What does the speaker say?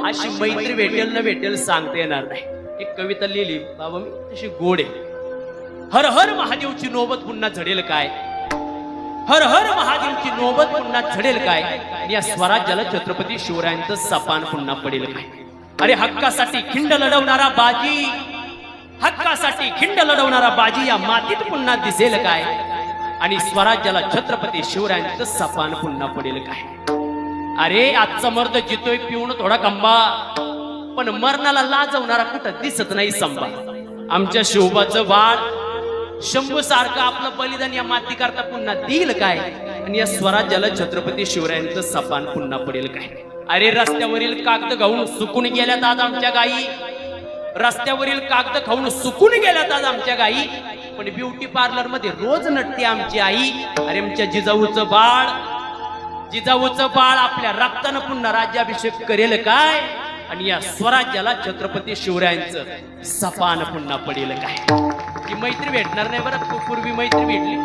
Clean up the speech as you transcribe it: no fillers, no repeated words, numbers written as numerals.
अशी मैत्री भेटेल न भेटेल सांगता येणार नाही. एक कविता लिहिली बाबा मी तशी गोड आहे. हर हर महादेवची नोबत पुन्हा झडेल काय, हर हर महादेवची नोबत पुन्हा झडेल काय, या स्वराज्याला छत्रपती शिवरायांचं सपान पुन्हा पडेल काय. अरे हक्कासाठी खिंड लढवणारा बाजी, हक्कासाठी खिंड लढवणारा बाजी या मातीत पुन्हा दिसेल काय, आणि स्वराज्याला छत्रपती शिवरायांचं सपान पुन्हा पडेल काय. अरे आजचा मर्द जितोय पिऊन थोडा कंबा, पण मरणाला लाजवणारा कुठं दिसत नाही संबा. आमच्या शिवबाचं बाळ शंभू सारखं आपलं बलिदान या माती करता पुन्हा देईल काय, आणि या स्वराज्याला छत्रपती शिवरायांचं सपान पुन्हा पडेल काय. अरे रस्त्यावरील कागद खाऊन सुकून गेल्यात आज आमच्या गायी, रस्त्यावरील कागद खाऊन सुकून गेल्यात आज आमच्या गायी, पण ब्युटी पार्लर मध्ये रोज नटते आमची आई. अरे आमच्या जिजाऊचं बाळ, जिजाऊचं बाळ आपल्या रक्तानं पुन्हा राज्याभिषेक करेल काय, आणि या स्वराज्याला छत्रपती शिवरायांचं सपान पुन्हा पडेल काय. ही मैत्री भेटणार नाही बरं. पूर्वी मैत्री भेटली